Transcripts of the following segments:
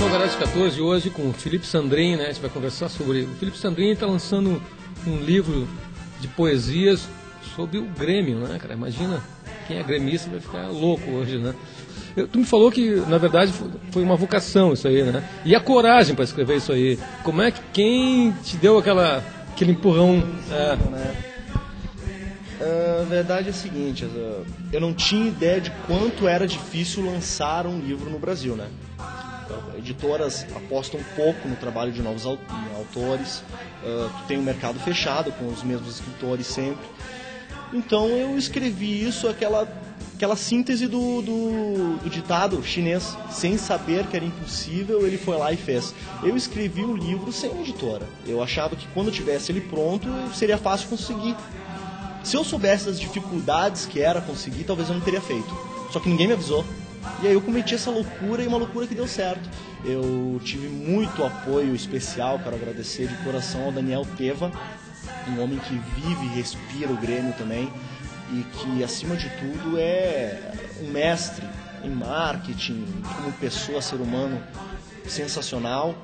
ao Garage 14 hoje com o Felipe Sandrin, né? A gente vai conversar sobre... O Felipe Sandrin está lançando um livro de poesias sobre o Grêmio, né, cara? Imagina, quem é gremista vai ficar louco hoje, né? Tu me falou que, na verdade, foi uma vocação isso aí, né? E a coragem para escrever isso aí? Como é que... Quem te deu aquele empurrão? A verdade é a seguinte, eu não tinha ideia de quanto era difícil lançar um livro no Brasil, né? Editoras apostam um pouco no trabalho de novos autores, tu tem um mercado fechado com os mesmos escritores sempre. Então eu escrevi isso, aquela síntese do ditado chinês, sem saber que era impossível, ele foi lá e fez. Eu escrevi o livro sem editora, eu achava que quando eu tivesse ele pronto seria fácil conseguir. Se eu soubesse das dificuldades que era conseguir, talvez eu não teria feito. Só que ninguém me avisou. E aí eu cometi essa loucura e uma loucura que deu certo. Eu tive muito apoio especial, quero agradecer de coração ao Daniel Teva, um homem que vive e respira o Grêmio também, e que, acima de tudo, é um mestre em marketing, como pessoa, ser humano sensacional.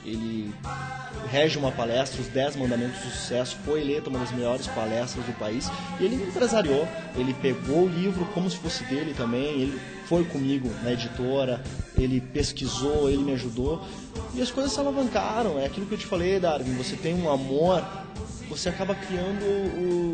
Ele rege uma palestra, os 10 Mandamentos do Sucesso, foi eleita uma das melhores palestras do país, e ele me empresariou, ele pegou o livro como se fosse dele também, ele foi comigo na editora, ele pesquisou, ele me ajudou, e as coisas se alavancaram. É aquilo que eu te falei, Darwin, você tem um amor, você acaba criando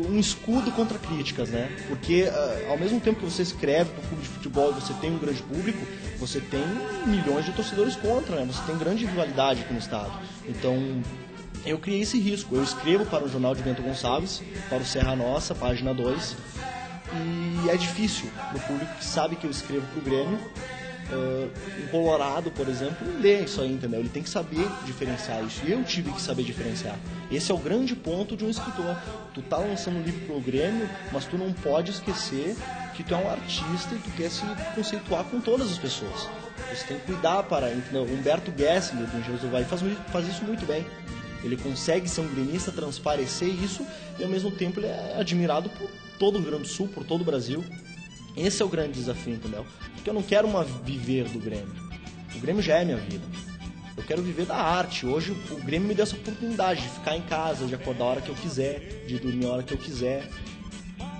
um escudo contra críticas, né? Porque ao mesmo tempo que você escreve para o clube de futebol e você tem um grande público, você tem milhões de torcedores contra, né? Você tem grande rivalidade aqui no estado. Então, eu criei esse risco. Eu escrevo para o jornal de Bento Gonçalves, para o Serra Nossa, página 2, e é difícil no público que sabe que eu escrevo para o Grêmio. Um colorado, por exemplo, não lê isso aí, entendeu? Ele tem que saber diferenciar isso. E eu tive que saber diferenciar. Esse é o grande ponto de um escritor. Tu tá lançando um livro pro Grêmio, mas tu não pode esquecer que tu é um artista e tu quer se conceituar com todas as pessoas. Você tem que cuidar para... Entendeu? Humberto Gessler, do Engenheiros do Havaí, faz isso muito bem. Ele consegue ser um gremista, transparecer isso, e ao mesmo tempo ele é admirado por todo o Rio Grande do Sul, por todo o Brasil. Esse é o grande desafio, entendeu? Porque eu não quero viver do Grêmio. O Grêmio já é minha vida. Eu quero viver da arte. Hoje o Grêmio me deu essa oportunidade de ficar em casa, de acordar a hora que eu quiser, de dormir a hora que eu quiser.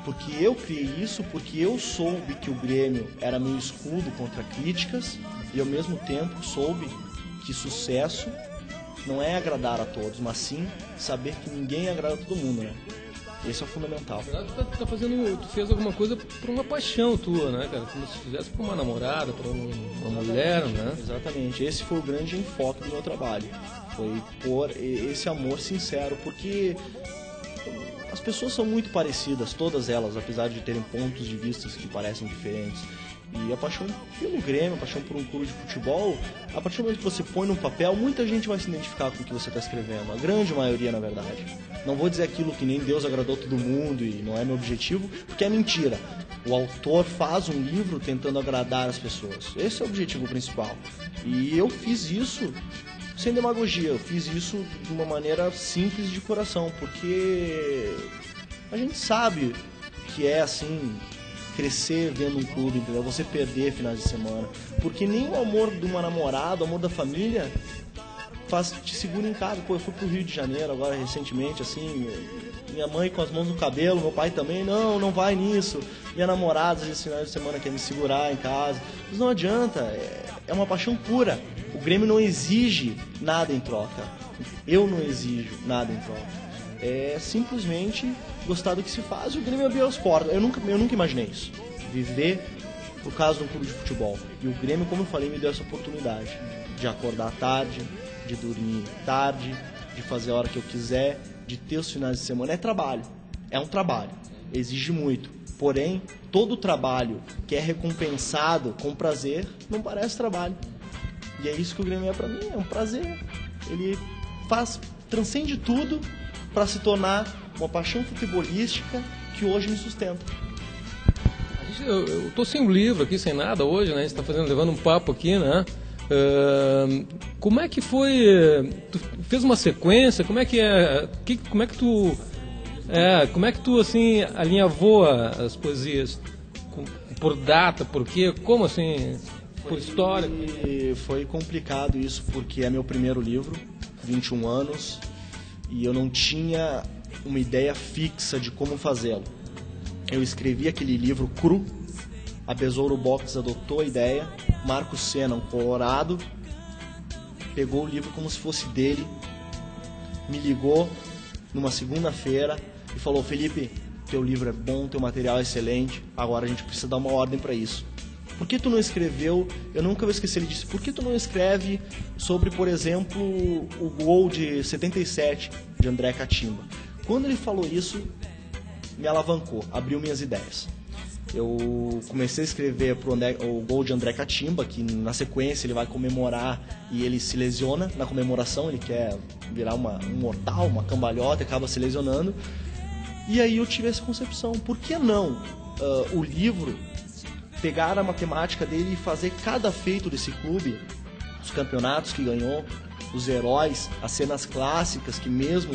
Porque eu criei isso, porque eu soube que o Grêmio era meu escudo contra críticas, e ao mesmo tempo soube que sucesso não é agradar a todos, mas sim saber que ninguém agrada a todo mundo, né? Esse é o fundamental. Tu fez alguma coisa por uma paixão tua, né, cara? Como se fizesse por uma namorada, por uma mulher, né? Exatamente. Esse foi o grande enfoque do meu trabalho. Foi por esse amor sincero, porque as pessoas são muito parecidas, todas elas, apesar de terem pontos de vista que parecem diferentes. E a paixão pelo Grêmio, a paixão por um clube de futebol, a partir do momento que você põe no papel, muita gente vai se identificar com o que você está escrevendo. A grande maioria, na verdade. Não vou dizer aquilo que nem Deus agradou todo mundo e não é meu objetivo, porque é mentira. O autor faz um livro tentando agradar as pessoas. Esse é o objetivo principal. E eu fiz isso sem demagogia. Eu fiz isso de uma maneira simples de coração, porque a gente sabe que é assim... crescer vendo um clube, entendeu? Você perder finais de semana, porque nem o amor de uma namorada, o amor da família te segura em casa. Pô, eu fui pro Rio de Janeiro agora recentemente, assim, minha mãe com as mãos no cabelo, meu pai também, não vai nisso, minha namorada esses finais de semana quer me segurar em casa, mas não adianta, é uma paixão pura. O Grêmio não exige nada em troca, eu não exijo nada em troca. É simplesmente gostar do que se faz, e o Grêmio abriu as portas. Eu nunca imaginei isso, viver por causa de um clube de futebol. E o Grêmio, como eu falei, me deu essa oportunidade de acordar tarde, de dormir tarde, de fazer a hora que eu quiser, de ter os finais de semana. É trabalho, é um trabalho, exige muito. Porém, todo trabalho que é recompensado com prazer não parece trabalho. E é isso que o Grêmio é pra mim, é um prazer. Ele transcende tudo para se tornar uma paixão futebolística que hoje me sustenta. Eu tô sem um livro aqui, sem nada hoje, né? A gente tá levando um papo aqui, né? Como é que foi? Tu fez uma sequência? Como é que é? Como é que tu assim alinhavou as poesias por data? Por quê? Como assim? por história? E foi complicado isso, porque é meu primeiro livro, 21 anos, e eu não tinha uma ideia fixa de como fazê-lo. Eu escrevi aquele livro cru, a Besouro Box adotou a ideia, Marcos Senna, um colorado, pegou o livro como se fosse dele, me ligou numa segunda-feira e falou: Felipe, teu livro é bom, teu material é excelente, agora a gente precisa dar uma ordem para isso. Por que tu não escreveu, eu nunca vou esquecer, ele disse, por que tu não escreve sobre, por exemplo, o gol de 77 de André Catimba? Quando ele falou isso, me alavancou, abriu minhas ideias. Eu comecei a escrever o gol de André Catimba, que na sequência ele vai comemorar e ele se lesiona na comemoração, ele quer virar um mortal, uma cambalhota, e acaba se lesionando. E aí eu tive essa concepção, por que não o livro pegar a matemática dele e fazer cada feito desse clube, os campeonatos que ganhou, os heróis, as cenas clássicas que mesmo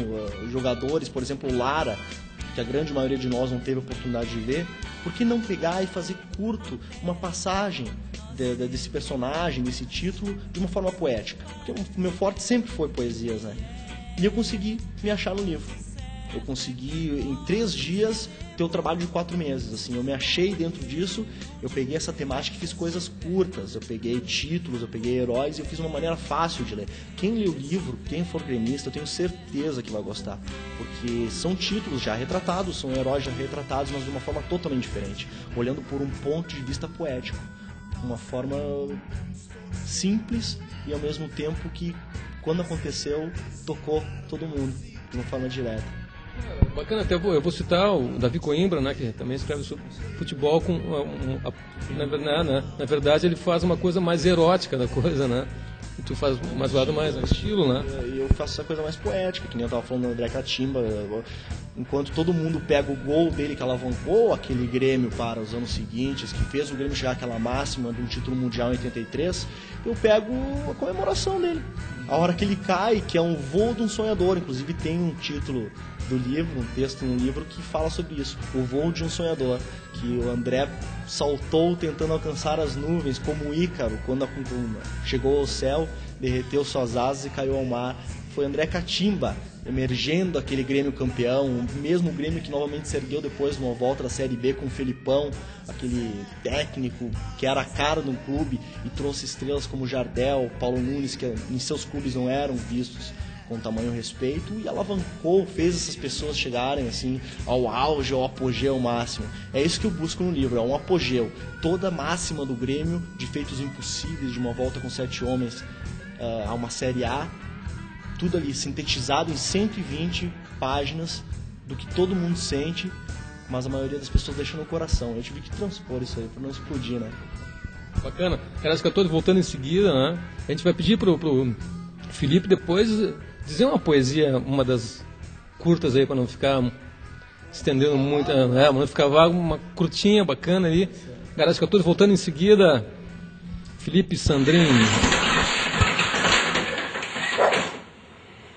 jogadores, por exemplo o Lara, que a grande maioria de nós não teve a oportunidade de ver, por que não pegar e fazer curto uma passagem desse personagem, desse título, de uma forma poética? Porque o meu forte sempre foi poesias, né? E eu consegui me achar no livro. Eu consegui, em 3 dias, ter o trabalho de 4 meses. Assim, eu me achei dentro disso, eu peguei essa temática e fiz coisas curtas. Eu peguei títulos, eu peguei heróis e eu fiz uma maneira fácil de ler. Quem lê o livro, quem for gremista, eu tenho certeza que vai gostar. Porque são títulos já retratados, são heróis já retratados, mas de uma forma totalmente diferente. Olhando por um ponto de vista poético. Uma forma simples e ao mesmo tempo que, quando aconteceu, tocou todo mundo de uma forma direta. Bacana, até eu vou citar o Davi Coimbra, né, que também escreve sobre futebol na verdade ele faz uma coisa mais erótica da coisa, né? E tu faz mais lado mais estilo, né? E eu faço essa coisa mais poética, que nem eu tava falando do André Catimba. Enquanto todo mundo pega o gol dele que alavancou aquele Grêmio para os anos seguintes, que fez o Grêmio chegar àquela máxima de um título mundial em 83, eu pego a comemoração dele. A hora que ele cai, que é um voo de um sonhador, inclusive tem um título do livro, um texto no livro que fala sobre isso, o voo de um sonhador, que o André saltou tentando alcançar as nuvens como Ícaro, quando chegou ao céu, derreteu suas asas e caiu ao mar. Foi André Catimba emergendo aquele Grêmio campeão, o mesmo Grêmio que novamente se ergueu depois de uma volta da Série B com o Felipão, aquele técnico que era a cara do clube e trouxe estrelas como Jardel, Paulo Nunes, que em seus clubes não eram vistos com tamanho respeito, e alavancou, fez essas pessoas chegarem assim ao auge, ao apogeu máximo. É isso que eu busco no livro, é um apogeu. Toda a máxima do Grêmio, de feitos impossíveis, de uma volta com 7 homens a uma Série A, tudo ali sintetizado em 120 páginas do que todo mundo sente, mas a maioria das pessoas deixa no coração. Eu tive que transpor isso aí para não explodir, né? Bacana. Caras 14, voltando em seguida, né? A gente vai pedir pro Felipe depois dizer uma poesia, uma das curtas aí, para não ficar estendendo muito, né? Não ficar vago, uma curtinha, bacana ali. Caras 14, voltando em seguida, Felipe Sandrin.